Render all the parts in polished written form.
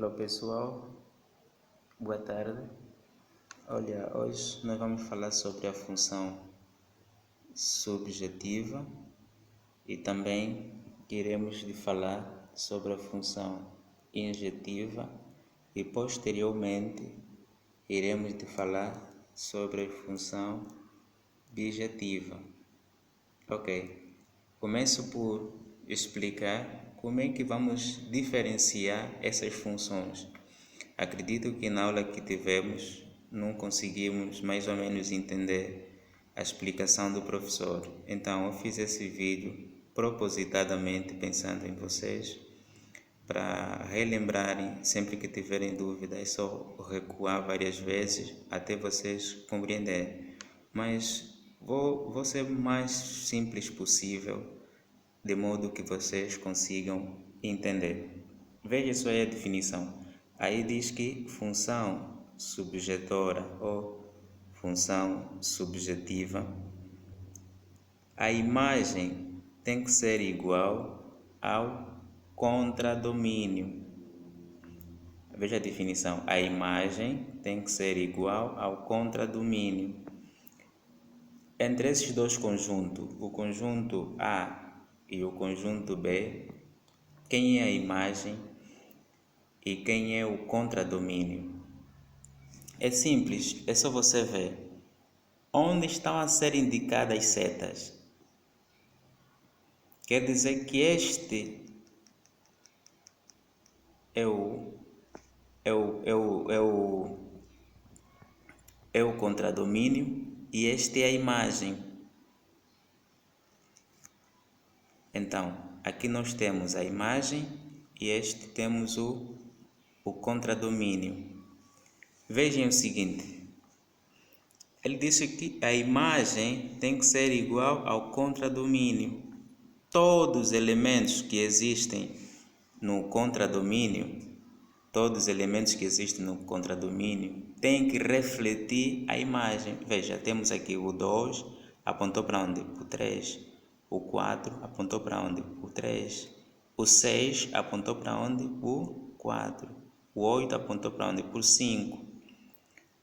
Olá pessoal, boa tarde. Olha, hoje nós vamos falar sobre a função subjetiva e também iremos falar sobre a função injetiva e posteriormente iremos falar sobre a função bijetiva. Ok, começo por explicar como é que vamos diferenciar essas funções. Acredito que na aula que tivemos não conseguimos mais ou menos entender a explicação do professor. Então eu fiz esse vídeo propositadamente pensando em vocês, para relembrarem sempre que tiverem dúvida. É só recuar várias vezes até vocês compreenderem. Mas vou ser o mais simples possível, de modo que vocês consigam entender. Veja só aí a definição. Aí diz que função subjetora ou função subjetiva, a imagem tem que ser igual ao contradomínio. Veja a definição. A imagem tem que ser igual ao contradomínio. Entre esses dois conjuntos, o conjunto A e o conjunto B, quem é a imagem e quem é o contradomínio? É simples, é só você ver onde estão a ser indicadas as setas. Quer dizer que este é o contradomínio e este é a imagem. Então, aqui nós temos a imagem e este temos o contradomínio. Vejam o seguinte, ele disse que a imagem tem que ser igual ao contradomínio. Todos os elementos que existem no contradomínio, têm que refletir a imagem. Veja, temos aqui o 2, apontou para onde? Para o 3. O 4 apontou para onde? O 3. O 6 apontou para onde? O 4. O 8 apontou para onde? Para o 5.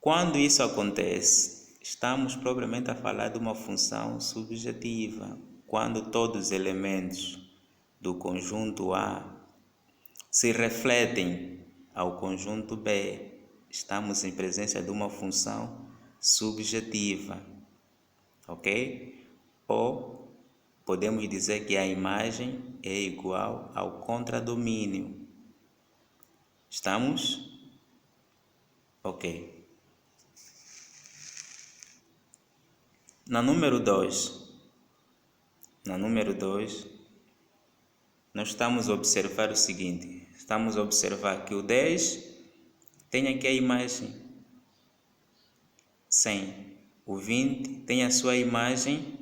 Quando isso acontece, estamos propriamente a falar de uma função subjetiva. Quando todos os elementos do conjunto A se refletem ao conjunto B, estamos em presença de uma função subjetiva, ok? Ou podemos dizer que a imagem é igual ao contradomínio. Estamos? Ok. Na número 2, nós estamos a observar o seguinte. Estamos a observar que o 10 tem aqui a imagem 100. O 20 tem a sua imagem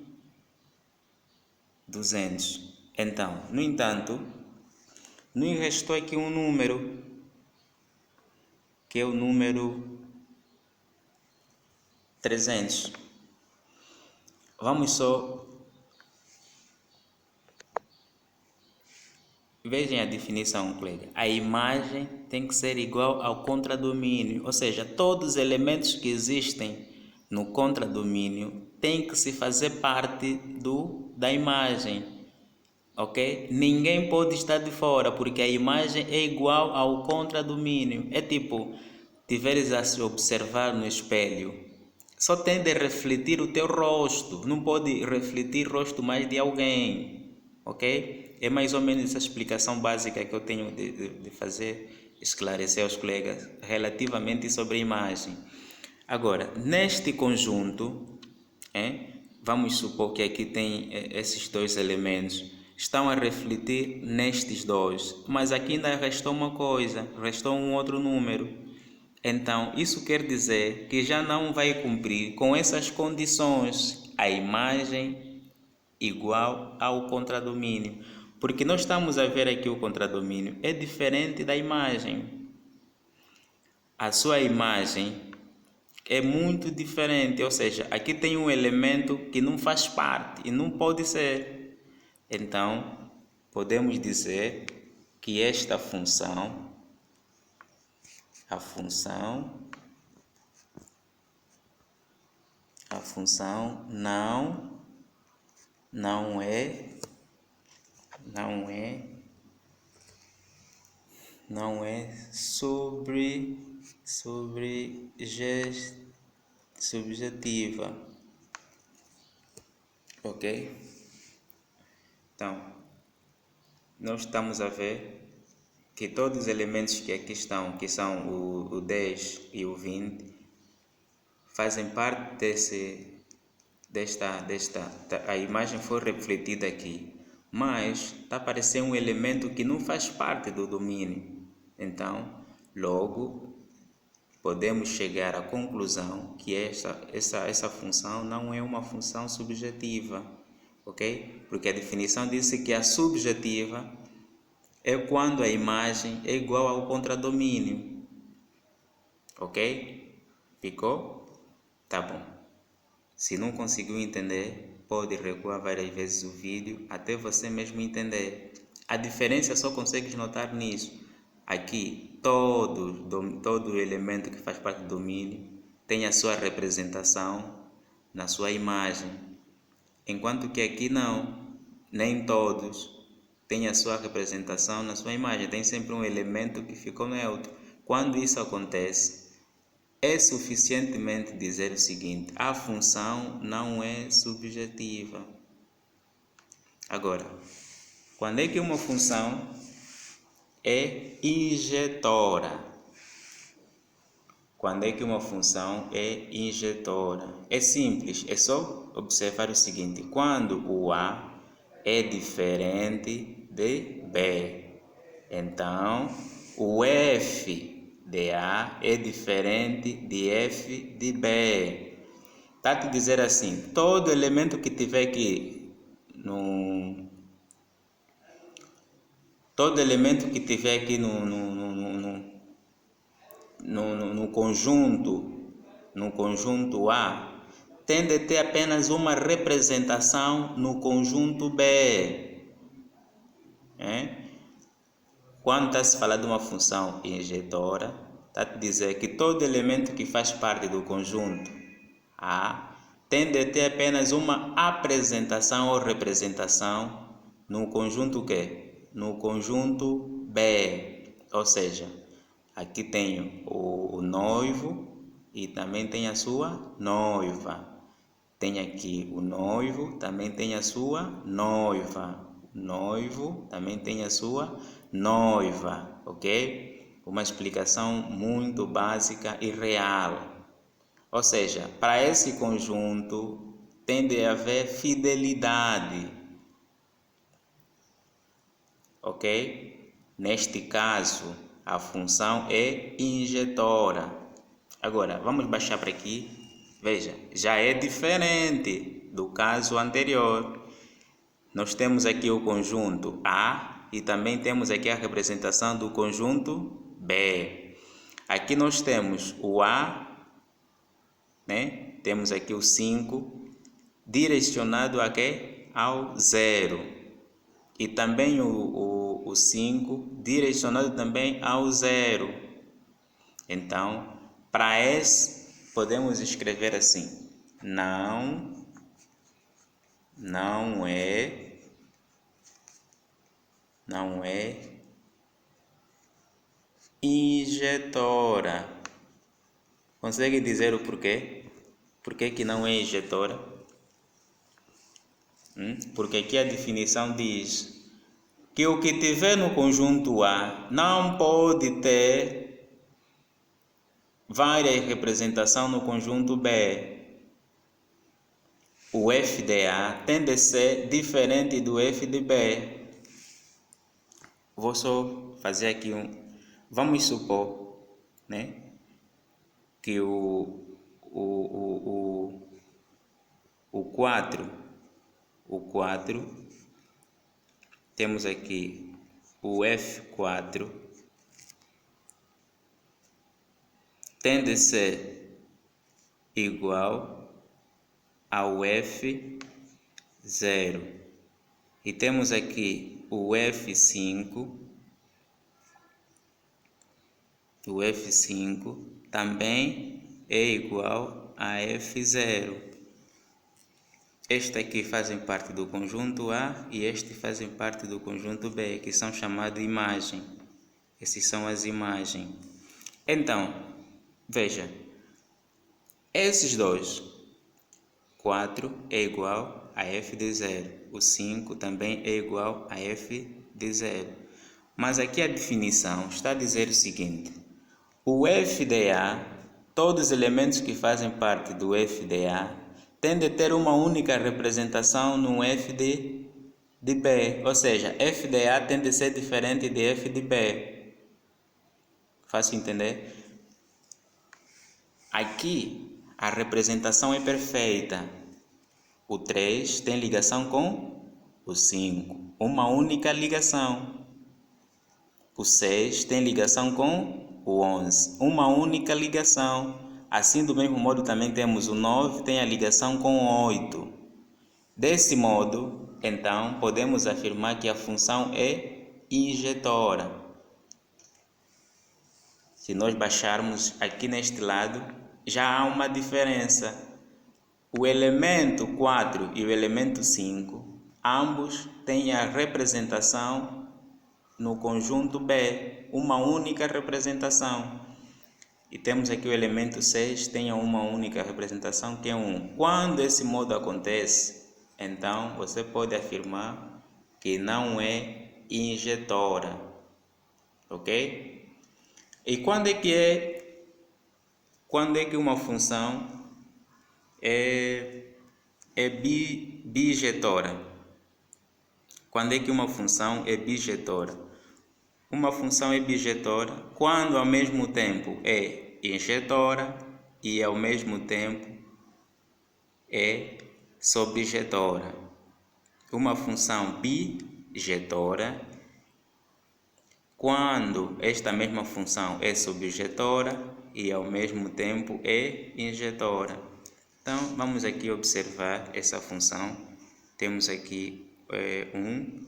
200. Então, no entanto, nos restou aqui um número, que é o número 300. Vamos só... Vejam a definição, colega. A imagem tem que ser igual ao contradomínio, ou seja, todos os elementos que existem no contradomínio têm que se fazer parte da imagem, ok? Ninguém pode estar de fora, porque a imagem é igual ao contradomínio. É tipo, tiveres a se observar no espelho, só tem de refletir o teu rosto, não pode refletir o rosto mais de alguém, ok? É mais ou menos essa explicação básica que eu tenho de fazer, esclarecer aos colegas relativamente sobre a imagem. Agora, neste conjunto, vamos supor que aqui tem esses dois elementos, estão a refletir nestes dois, mas aqui ainda restou uma coisa, restou um outro número. Então, isso quer dizer que já não vai cumprir com essas condições a imagem igual ao contradomínio. Porque nós estamos a ver aqui o contradomínio, é diferente da imagem. A sua imagem é muito diferente, ou seja, aqui tem um elemento que não faz parte e não pode ser. Então, podemos dizer que esta função A função não é subjetiva, ok? Então, nós estamos a ver que todos os elementos que aqui estão, que são o 10 e o 20, fazem parte a imagem foi refletida aqui, mas está aparecendo um elemento que não faz parte do domínio. Então, logo, podemos chegar à conclusão que essa função não é uma função subjetiva, ok? Porque a definição disse que a subjetiva é quando a imagem é igual ao contradomínio, ok? Ficou? Tá bom. Se não conseguiu entender, pode recuar várias vezes o vídeo até você mesmo entender. A diferença só consegue notar nisso. Aqui, todo elemento que faz parte do domínio tem a sua representação na sua imagem. Enquanto que aqui não, nem todos têm a sua representação na sua imagem. Tem sempre um elemento que ficou neutro. Quando isso acontece, é suficientemente dizer o seguinte: a função não é subjetiva. Agora, quando é que uma função é injetora? Quando é que uma função é injetora? É simples, é só observar o seguinte: quando o A é diferente de B, então o F de A é diferente de F de B. Está a te dizer assim, todo elemento que tiver aqui no conjunto A, tende a ter apenas uma representação no conjunto B. Quando está se falando de uma função injetora, está a dizer que todo elemento que faz parte do conjunto A tende a ter apenas uma apresentação ou representação no conjunto quê? No conjunto B. Ou seja, aqui tenho o noivo e também tem a sua noiva. Tem aqui o noivo, também tem a sua noiva. O noivo também tem a sua noiva, ok? Uma explicação muito básica e real. Ou seja, para esse conjunto tende a haver fidelidade, ok? Neste caso, a função é injetora. Agora, vamos baixar para aqui. Veja, já é diferente do caso anterior. Nós temos aqui o conjunto A e também temos aqui a representação do conjunto B. Aqui nós temos o A, né? Temos aqui o 5 direcionado a quê? Ao 0. E também o 5 direcionado também ao 0. Então, para esse, podemos escrever assim: não é injetora. Consegue dizer o porquê? Por que não é injetora? Porque aqui a definição diz que o que tiver no conjunto A não pode ter várias representações no conjunto B. O F de A tende a ser diferente do F de B. Vou só fazer aqui vamos supor, né, que o 4, temos aqui o F4, tende a ser igual ao F0. E temos aqui o F5, o F5 também é igual a F0. Este aqui fazem parte do conjunto A e este fazem parte do conjunto B, que são chamados imagem. Essas são as imagens. Então, veja, esses dois, 4 é igual a f de 0, o 5 também é igual a f de 0. Mas aqui a definição está a dizer o seguinte: o f de A, todos os elementos que fazem parte do f de A, tendem a ter uma única representação no f de B, ou seja, f de A tende a ser diferente de f de B. Fácil entender? Aqui a representação é perfeita. O 3 tem ligação com o 5, uma única ligação. O 6 tem ligação com o 11, uma única ligação. Assim, do mesmo modo, também temos o 9, tem a ligação com o 8. Desse modo, então, podemos afirmar que a função é injetora. Se nós baixarmos aqui neste lado, já há uma diferença. O elemento 4 e o elemento 5, ambos têm a representação no conjunto B, uma única representação. E temos aqui o elemento 6, tem uma única representação, que é 1. Quando esse modo acontece, então você pode afirmar que não é injetora. Ok? E quando é que uma função é bijetora? Quando é que uma função é bijetora? Uma função é bijetora quando ao mesmo tempo é injetora e ao mesmo tempo é sobjetora. Uma função bijetora quando esta mesma função é sobjetora e ao mesmo tempo é injetora. Então vamos aqui observar essa função. Temos aqui 1,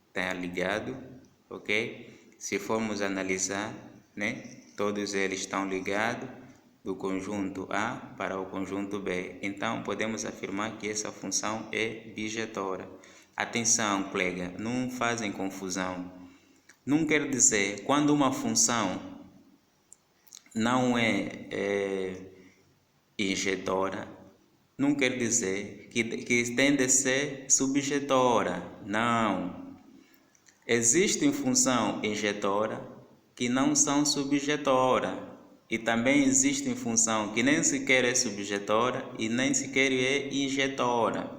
está ligado, ok? Se formos analisar, né, todos eles estão ligados do conjunto A para o conjunto B. Então podemos afirmar que essa função é bijetora. Atenção, colega, não fazem confusão. Não quer dizer, quando uma função não é injetora, não quer dizer que tende a ser subjetora. Não. Existem funções injetora que não são subjetora. E também existem funções que nem sequer é subjetora e nem sequer é injetora.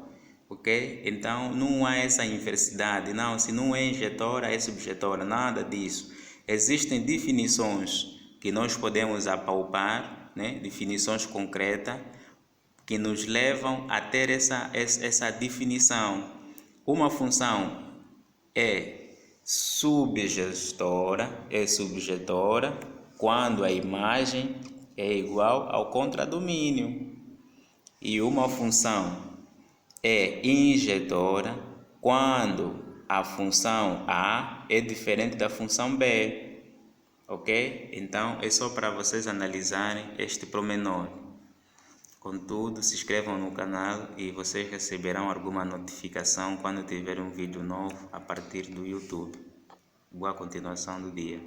Ok? Então não há essa inversidade. Não, se não é injetora, é subjetora. Nada disso. Existem definições que nós podemos apalpar, né? Definições concretas que nos levam a ter essa definição. Uma função é subjetora quando a imagem é igual ao contradomínio. E uma função é injetora quando a função A é diferente da função B. Ok? Então é só para vocês analisarem este pormenor. Contudo, se inscrevam no canal e vocês receberão alguma notificação quando tiver um vídeo novo a partir do YouTube. Boa continuação do dia.